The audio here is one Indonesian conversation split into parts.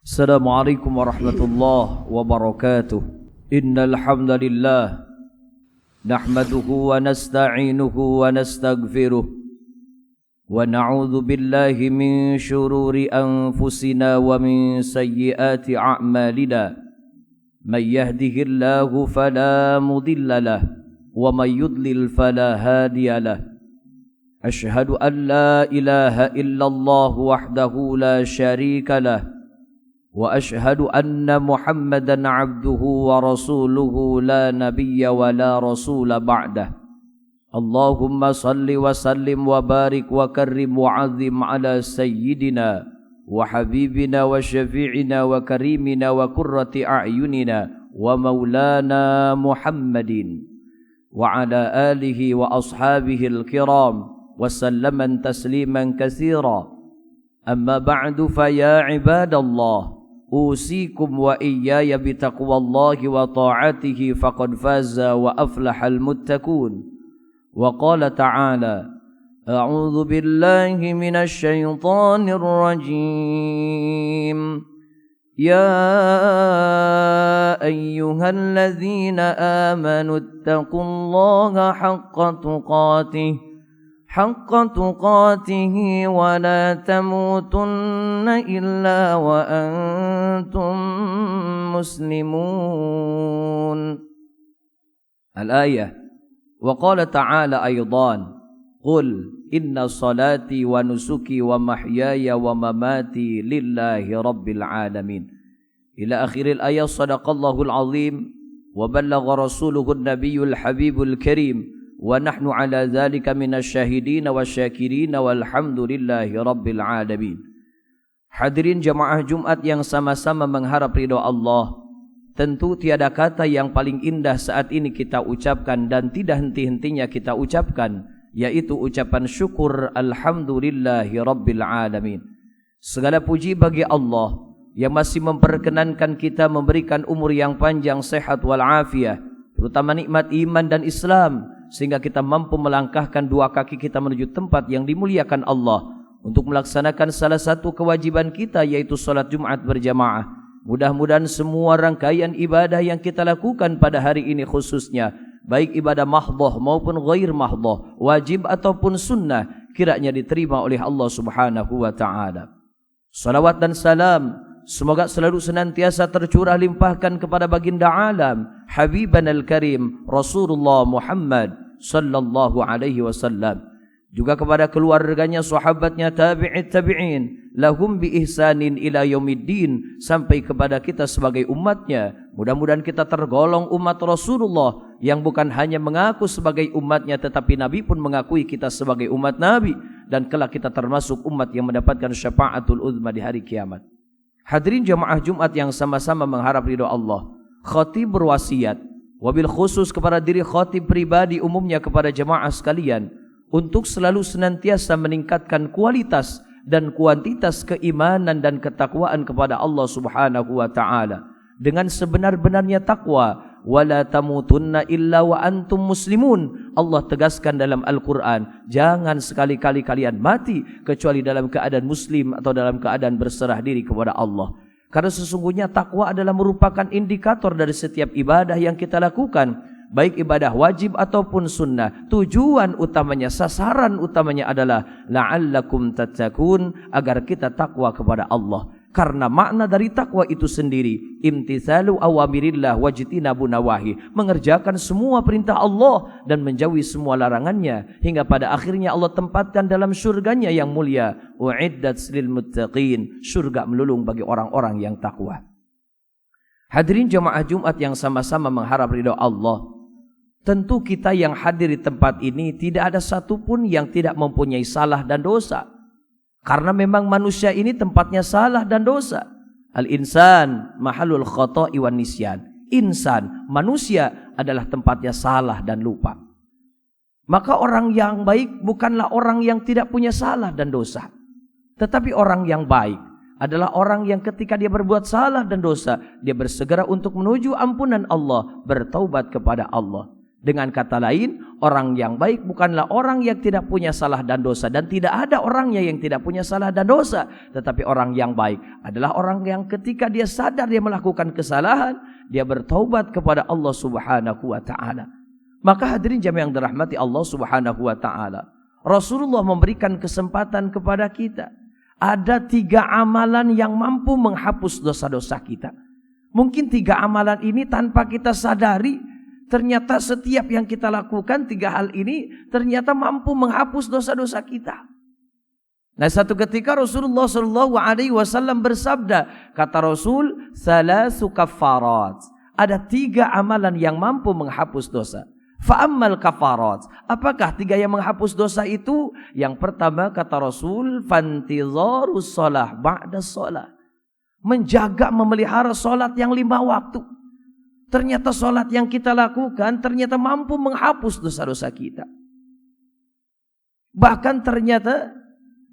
Assalamualaikum warahmatullahi wabarakatuh. Innal hamdalillah nahmaduhu wa nasta'inuhu wa nastaghfiruh wa na'udzu billahi min shururi anfusina wa min sayyiati a'malina. May yahdihillahu fala mudilla lahu wa may yudlil fala hadiya lahu. Ashhadu an la ilaha illallah wahdahu la syarika lahu wa ashhadu anna Muhammadan abduhu wa rasuluhu la nabiyya wa la rasula ba'dah. Allahumma salli wa sallim wa barik wa karrim wa azim ala sayyidina wa habibina wa syafi'ina wa karimina wa qurrati a'yunina wa maulana Muhammadin wa ala alihi wa ashabihi al-kiram wa sallaman tasliman katsira. Amma ba'du fa ya ibadallah, usikum wa iyaya bitaqwallahi wa ta'atihi faqad faza wa aflahal muttaqun. Wa qala ta'ala, a'udzu billahi minasy syaithanir rajim. Ya ayyuhalladzina amanu ittaqullaha haqqa tuqatih wa la tamutunna illa wa antum muslimun. Al-ayah. Wa qala ta'ala aydan, qul inna salati wa nusuki wa mahyaya wa mamati lillahi rabbil alamin. Ila akhiril ayat. Sadaqallahul azim wa ballagha rasuluhun nabiyyul habibul karim. Wa nahnu ala dzalika minasyahidin wasyakirin walhamdulillahi rabbil alamin. Hadirin jamaah Jumat yang sama-sama mengharap ridha Allah, tentu tiada kata yang paling indah saat ini kita ucapkan dan tidak henti-hentinya kita ucapkan, yaitu ucapan syukur alhamdulillahi rabbil alamin. Segala puji bagi Allah yang masih memperkenankan kita, memberikan umur yang panjang, sehat walafiat, terutama nikmat iman dan Islam, sehingga kita mampu melangkahkan dua kaki kita menuju tempat yang dimuliakan Allah untuk melaksanakan salah satu kewajiban kita, yaitu salat Jumat berjamaah. Mudah-mudahan semua rangkaian ibadah yang kita lakukan pada hari ini khususnya, baik ibadah mahdhah maupun ghair mahdhah, wajib ataupun sunnah, kiranya diterima oleh Allah Subhanahu wa taala. Salawat dan salam semoga selalu senantiasa tercurah limpahkan kepada baginda alam, Habibanal Karim Rasulullah Muhammad sallallahu alaihi wasallam, juga kepada keluarganya, sahabatnya, tabi'it tabi'in lahum bi ihsanin ila yaumiddin, sampai kepada kita sebagai umatnya. Mudah-mudahan kita tergolong umat Rasulullah yang bukan hanya mengaku sebagai umatnya, tetapi Nabi pun mengakui kita sebagai umat Nabi, dan kelak kita termasuk umat yang mendapatkan syafaatul uzma di hari kiamat. Hadirin jamaah Jumat yang sama-sama mengharap ridha Allah, khatib berwasiat, wabil khusus kepada diri khatib pribadi, umumnya kepada jamaah sekalian, untuk selalu senantiasa meningkatkan kualitas dan kuantitas keimanan dan ketakwaan kepada Allah Subhanahu wa taala dengan sebenar-benarnya takwa. Wala tamutunna illa wa antum muslimun. Allah tegaskan dalam Al-Quran, jangan sekali-kali kalian mati kecuali dalam keadaan muslim atau dalam keadaan berserah diri kepada Allah. Karena sesungguhnya takwa adalah merupakan indikator dari setiap ibadah yang kita lakukan, baik ibadah wajib ataupun sunnah. Tujuan utamanya, sasaran utamanya adalah la'allakum tattaqun, agar kita takwa kepada Allah. Karena makna dari takwa itu sendiri imtitsalu awamirillah wajtinabu nawahi, mengerjakan semua perintah Allah dan menjauhi semua larangannya, hingga pada akhirnya Allah tempatkan dalam surganya yang mulia, uiddat lil muttaqin, surga melulung bagi orang-orang yang takwa. Hadirin jamaah Jumat yang sama-sama mengharap ridha Allah, tentu kita yang hadir di tempat ini tidak ada satupun yang tidak mempunyai salah dan dosa. Karena memang manusia ini tempatnya salah dan dosa. Al-insan mahalul khata'i wan nisyan. Insan, manusia adalah tempatnya salah dan lupa. Maka orang yang baik bukanlah orang yang tidak punya salah dan dosa, tetapi orang yang baik adalah orang yang ketika dia berbuat salah dan dosa, dia bersegera untuk menuju ampunan Allah, bertaubat kepada Allah. Dengan kata lain, orang yang baik bukanlah orang yang tidak punya salah dan dosa. Dan tidak ada orangnya yang tidak punya salah dan dosa. Tetapi orang yang baik adalah orang yang ketika dia sadar dia melakukan kesalahan, dia bertaubat kepada Allah subhanahu wa ta'ala. Maka hadirin jamaah yang dirahmati Allah subhanahu wa ta'ala, Rasulullah memberikan kesempatan kepada kita. Ada 3 amalan yang mampu menghapus dosa-dosa kita. Mungkin 3 amalan ini tanpa kita sadari, ternyata setiap yang kita lakukan 3 hal ini ternyata mampu menghapus dosa-dosa kita. Nah, satu ketika Rasulullah SAW bersabda, kata Rasul, salasu kaffarat. Ada 3 amalan yang mampu menghapus dosa. Fa'ammal kafarat. Apakah 3 yang menghapus dosa itu? Yang pertama kata Rasul, fantizarus shalah ba'da shalah. Menjaga, memelihara salat yang 5 waktu. Ternyata salat yang kita lakukan ternyata mampu menghapus dosa-dosa kita. Bahkan ternyata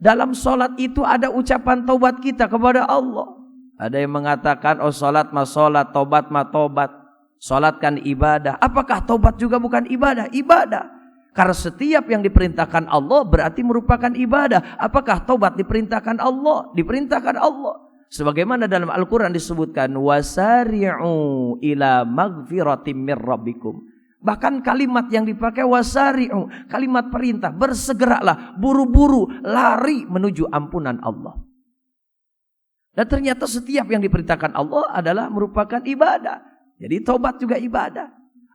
dalam salat itu ada ucapan taubat kita kepada Allah. Ada yang mengatakan, oh salat mah salat, taubat mah taubat. Salat kan ibadah. Apakah taubat juga bukan ibadah? Ibadah. Karena setiap yang diperintahkan Allah berarti merupakan ibadah. Apakah taubat diperintahkan Allah? Diperintahkan Allah. Sebagaimana dalam Al-Quran disebutkan, wasari'u ila magfiratim mir rabbikum. Bahkan kalimat yang dipakai wasari'u, kalimat perintah, bersegeralah, buru-buru, lari menuju ampunan Allah. Dan ternyata setiap yang diperintahkan Allah adalah merupakan ibadah. Jadi taubat juga ibadah.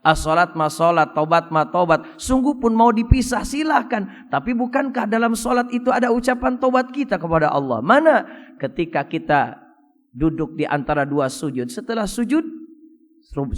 As-salat ma salat, taubat ma taubat. Sungguh pun mau dipisah silahkan. Tapi bukankah dalam salat itu ada ucapan taubat kita kepada Allah? Mana? Ketika kita duduk di antara 2 sujud. Setelah sujud,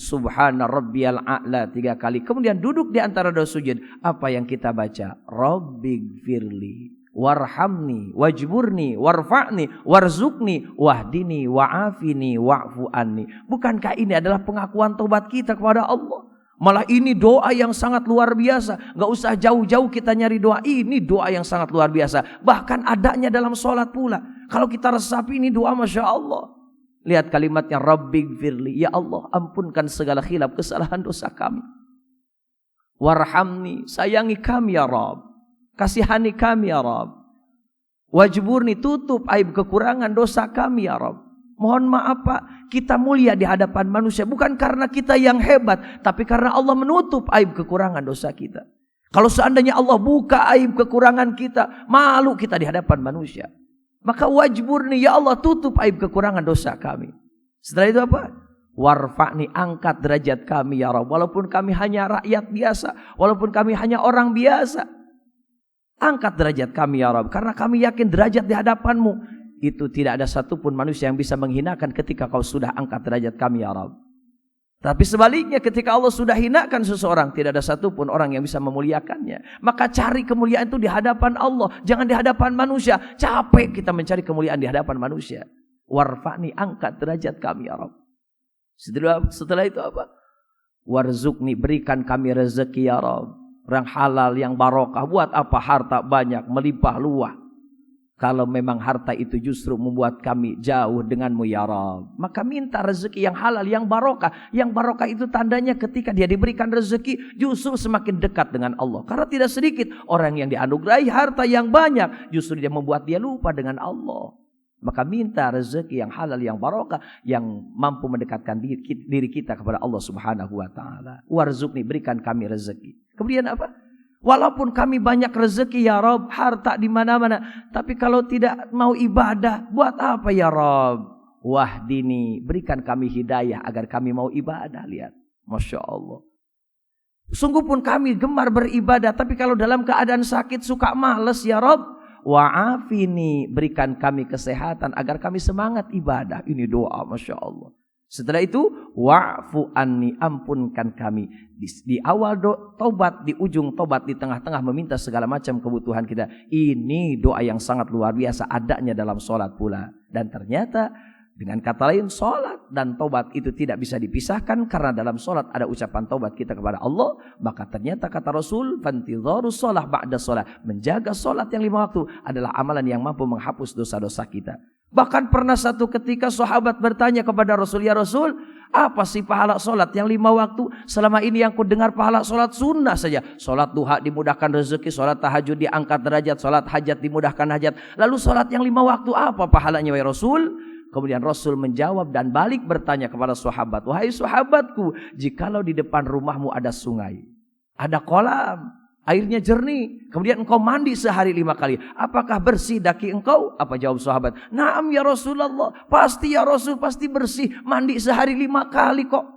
subhana rabbiyal a'la 3 kali. Kemudian duduk di antara 2 sujud. Apa yang kita baca? Rabbighfirli warhamni wajburni warfa'ni warzukni wahdini wa'afini wa'fu anni. Bukankah ini adalah pengakuan taubat kita kepada Allah? Malah ini doa yang sangat luar biasa. Gak usah jauh-jauh kita nyari doa. Ini doa yang sangat luar biasa. Bahkan adanya dalam sholat pula. Kalau kita resapi ini doa Masya Allah. Lihat kalimatnya, Rabbighfirli. Ya Allah, ampunkan segala khilaf kesalahan dosa kami. Warhamni, sayangi kami ya Rabb. Kasihani kami ya Rabb. Wajburni, tutup aib kekurangan dosa kami ya Rabb. Mohon maaf Pak, kita mulia di hadapan manusia bukan karena kita yang hebat, tapi karena Allah menutup aib kekurangan dosa kita. Kalau seandainya Allah buka aib kekurangan kita, malu kita di hadapan manusia. Maka wajburni, ya Allah tutup aib kekurangan dosa kami. Setelah itu apa? Warfa'ni, angkat derajat kami ya Rabb. Walaupun kami hanya rakyat biasa, walaupun kami hanya orang biasa, angkat derajat kami ya Rabb. Karena kami yakin derajat di hadapanmu itu tidak ada satupun manusia yang bisa menghinakan ketika kau sudah angkat derajat kami ya Rabb. Tapi sebaliknya ketika Allah sudah hinakan seseorang, tidak ada satupun orang yang bisa memuliakannya. Maka cari kemuliaan itu di hadapan Allah, jangan di hadapan manusia. Capek kita mencari kemuliaan di hadapan manusia. Warfa'ni, angkat derajat kami ya Rabb. Setelah itu apa? Warzukni, berikan kami rezeki ya Rabb. Yang halal, yang barokah. Buat apa harta banyak, melimpah luah, kalau memang harta itu justru membuat kami jauh denganmu ya Rabb. Maka minta rezeki yang halal, yang barokah. Yang barokah itu tandanya ketika dia diberikan rezeki justru semakin dekat dengan Allah. Karena tidak sedikit orang yang dianugerahi harta yang banyak, justru dia membuat dia lupa dengan Allah. Maka minta rezeki yang halal, yang barokah, yang mampu mendekatkan diri kita kepada Allah subhanahu wa ta'ala. Warzukni, berikan kami rezeki. Kemudian apa? Walaupun kami banyak rezeki ya Rabb, harta di mana-mana, tapi kalau tidak mau ibadah, buat apa ya Rabb? Wahdini, berikan kami hidayah agar kami mau ibadah. Lihat, Masya Allah. Sungguh pun kami gemar beribadah, tapi kalau dalam keadaan sakit suka males ya Rabb. Wa'afini, berikan kami kesehatan agar kami semangat ibadah. Ini doa Masya Allah. Setelah itu, wa'fu anni, ampunkan kami. Di awal taubat, di ujung taubat, di tengah-tengah meminta segala macam kebutuhan kita. Ini doa yang sangat luar biasa, adanya dalam sholat pula. Dan ternyata dengan kata lain, sholat dan taubat itu tidak bisa dipisahkan. Karena dalam sholat ada ucapan taubat kita kepada Allah. Maka ternyata kata Rasul, fantidharus shalah ba'da shalah, menjaga sholat yang 5 waktu adalah amalan yang mampu menghapus dosa-dosa kita. Bahkan pernah satu ketika sahabat bertanya kepada Rasul, ya Rasul, Apa sih pahala sholat yang 5 waktu? Selama ini yang ku dengar pahala sholat sunnah saja. Sholat duha dimudahkan rezeki, sholat tahajud diangkat derajat, sholat hajat dimudahkan hajat. Lalu sholat yang 5 waktu apa pahalanya wahai Rasul? Kemudian Rasul menjawab dan balik bertanya kepada sahabat, wahai sahabatku, jikalau di depan rumahmu ada sungai, ada kolam, airnya jernih, kemudian engkau mandi sehari 5 kali, apakah bersih daki engkau? Apa jawab sahabat? Naam ya Rasulullah, pasti ya Rasul, pasti bersih, mandi sehari 5 kali kok.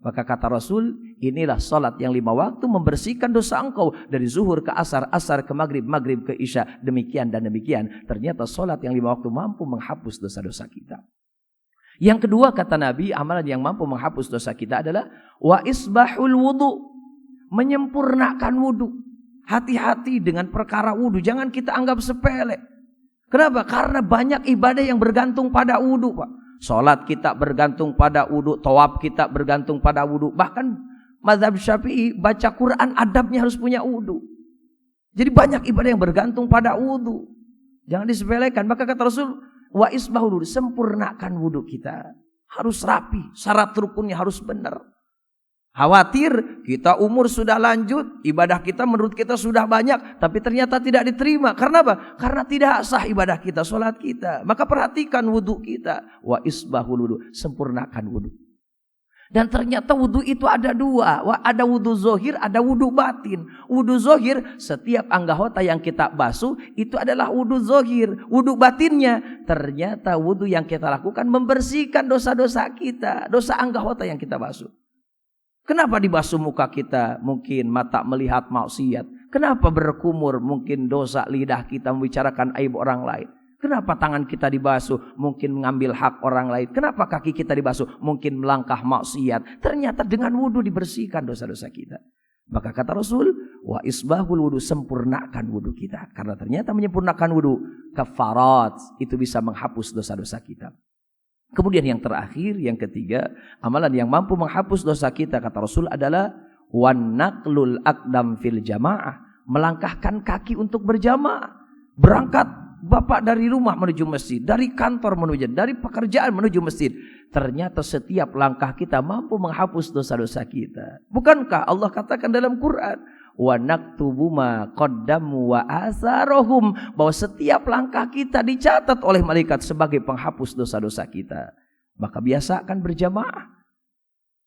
Maka kata Rasul, inilah salat yang 5 waktu membersihkan dosa engkau dari zuhur ke asar, asar ke maghrib, maghrib ke isya, demikian dan demikian. Ternyata salat yang 5 waktu mampu menghapus dosa-dosa kita. Yang kedua kata Nabi, amalan yang mampu menghapus dosa kita adalah wa isbahul wudu, menyempurnakan wudu. Hati-hati dengan perkara wudu, jangan kita anggap sepele. Kenapa? Karena banyak ibadah yang bergantung pada wudu, Pak. Salat kita bergantung pada wudu, tawaf kita bergantung pada wudu. Bahkan mazhab Syafi'i baca Quran adabnya harus punya wudu. Jadi banyak ibadah yang bergantung pada wudu. Jangan disepelekan. Maka kata Rasul, wa isbahul wudu, sempurnakan wudu kita. Harus rapi, syarat rukunnya harus benar. Khawatir kita umur sudah lanjut, ibadah kita menurut kita sudah banyak, tapi ternyata tidak diterima. Karena apa? Karena tidak sah ibadah kita, sholat kita. Maka perhatikan wudu kita. Wa isbahul wudu, sempurnakan wudu. Dan ternyata wudu itu ada 2. Ada wudu zohir, ada wudu batin. Wudu zohir, setiap anggota yang kita basuh, itu adalah wudu zohir. Wudu batinnya, ternyata wudu yang kita lakukan membersihkan dosa-dosa kita, dosa anggota yang kita basuh. Kenapa dibasuh muka kita? Mungkin mata melihat maksiat. Kenapa berkumur? Mungkin dosa lidah kita membicarakan aib orang lain. Kenapa tangan kita dibasuh? Mungkin mengambil hak orang lain. Kenapa kaki kita dibasuh? Mungkin melangkah maksiat. Ternyata dengan wudu dibersihkan dosa-dosa kita. Maka kata Rasul, wa isbahul wudu, sempurnakan wudu kita. Karena ternyata menyempurnakan wudu, kafarat, itu bisa menghapus dosa-dosa kita. Kemudian yang terakhir, yang ketiga, amalan yang mampu menghapus dosa kita kata Rasul adalah wan naqlul aqdam fil jamaah, melangkahkan kaki untuk berjamaah. Berangkat bapak dari rumah menuju masjid, dari kantor menuju, dari pekerjaan menuju masjid. Ternyata setiap langkah kita mampu menghapus dosa-dosa kita. Bukankah Allah katakan dalam Quran, wa naktubu ma qaddamu wa asarahum, bahwa setiap langkah kita dicatat oleh malaikat sebagai penghapus dosa-dosa kita. Maka biasakan berjamaah.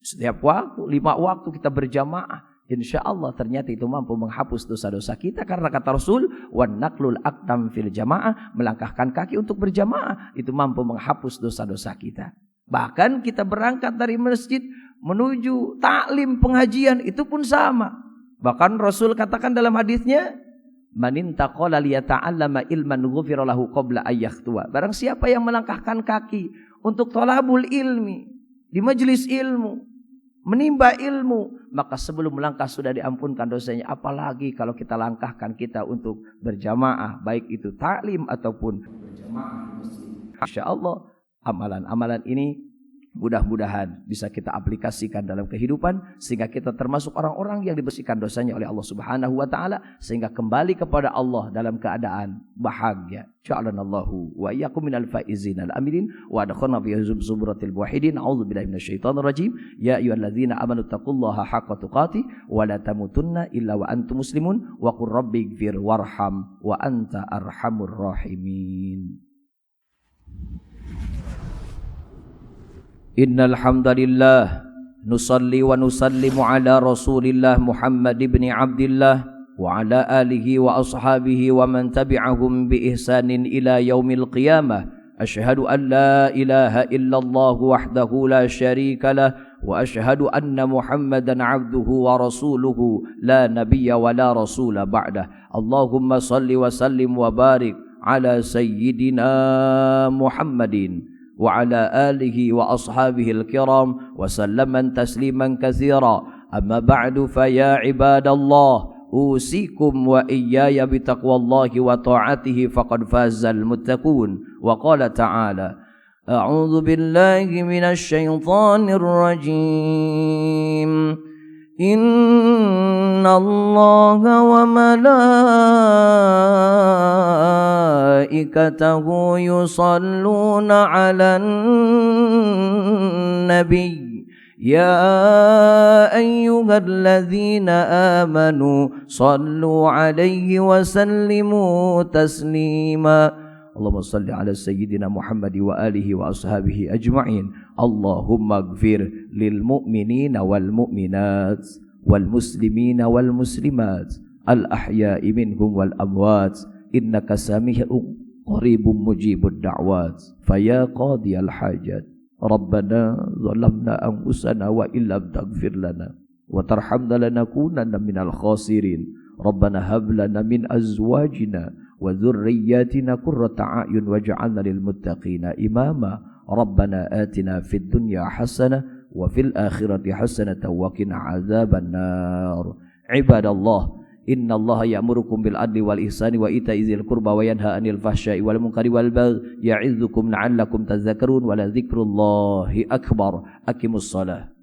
Setiap waktu, 5 waktu kita berjamaah. Insya Allah ternyata itu mampu menghapus dosa-dosa kita. Karena kata Rasul, wa naqlul aqdam fil jamaah, melangkahkan kaki untuk berjamaah, itu mampu menghapus dosa-dosa kita. Bahkan kita berangkat dari masjid menuju taklim pengajian, itu pun sama. Bahkan Rasul katakan dalam hadisnya, man intaqala liyata'allama ilman ghufira lahu qabla ayyahtuwa. Barang siapa yang melangkahkan kaki untuk thalabul ilmi, di majelis ilmu, menimba ilmu, maka sebelum melangkah sudah diampunkan dosanya. Apalagi kalau kita langkahkan kita untuk berjamaah, baik itu taklim ataupun berjamaah di masjid. Insyaallah amalan-amalan ini mudah-mudahan bisa kita aplikasikan dalam kehidupan sehingga kita termasuk orang-orang yang dibersihkan dosanya oleh Allah Subhanahu wa taala sehingga kembali kepada Allah dalam keadaan bahagia. Ja'alanallahu wa iyyakum minal faizin al aminin wa adkhalna fi zumratil muwahhidin. A'udzubillahi minasyaitonir rajim. Ya ayyuhalladzina amanu taqullaha haqqa tuqatih wa la tamutunna illa wa antum muslimun wa qur rabbighfir warham wa anta arhamur rahimin. Innal hamdalillah nusalli wa nusallimu ala Rasulillah Muhammad ibn Abdillah wa ala alihi wa ashabihi wa man tabi'ahum bi ihsanin ila yaumil qiyamah. Asyhadu an la ilaha illallah wahdahu la syarika lah wa asyhadu anna Muhammadan abduhu wa rasuluhu la nabiyya wa la rasula ba'dah. Allahumma salli wa sallim wa barik ala sayyidina Muhammadin وعلى آله وأصحابه الكرام وسلم تسليما كثيرا. أما بعد فيا عباد الله أوصيكم وإياي بتقوى الله وطاعته فقد فاز المتقون. وقال تعالى أعوذ بالله من الشيطان الرجيم إن الله وملائكته يصلون على النبي يا أيها الذين آمنوا صلوا عليه وسلموا تسليما اللهم صل على سيدنا محمد وآله وأصحابه أجمعين اللهم اغفر للمؤمنين والمؤمنات والمسلمين والمسلمات الأحياء منهم والأموات إنك سميع قريب مجيب الدعوات فيا قاضي الحاجات ربنا ظلمنا أنفسنا وإن لم تغفر لنا وترحمنا لنكونن من الخاسرين ربنا هب لنا من أزواجنا وذرياتنا قرة أعين واجعلنا للمتقين إماما ربنا آتنا في الدنيا حسنة وفي الآخرة حسنة وقنا عذاب النار عباد الله إن الله يأمركم بالعدل والإحسان وإيتاء ذي القربى وينهى عن الفحشاء والمنكر والبغي يعظكم لعلكم تذكرون ولذكر الله أكبر أقيموا الصلاة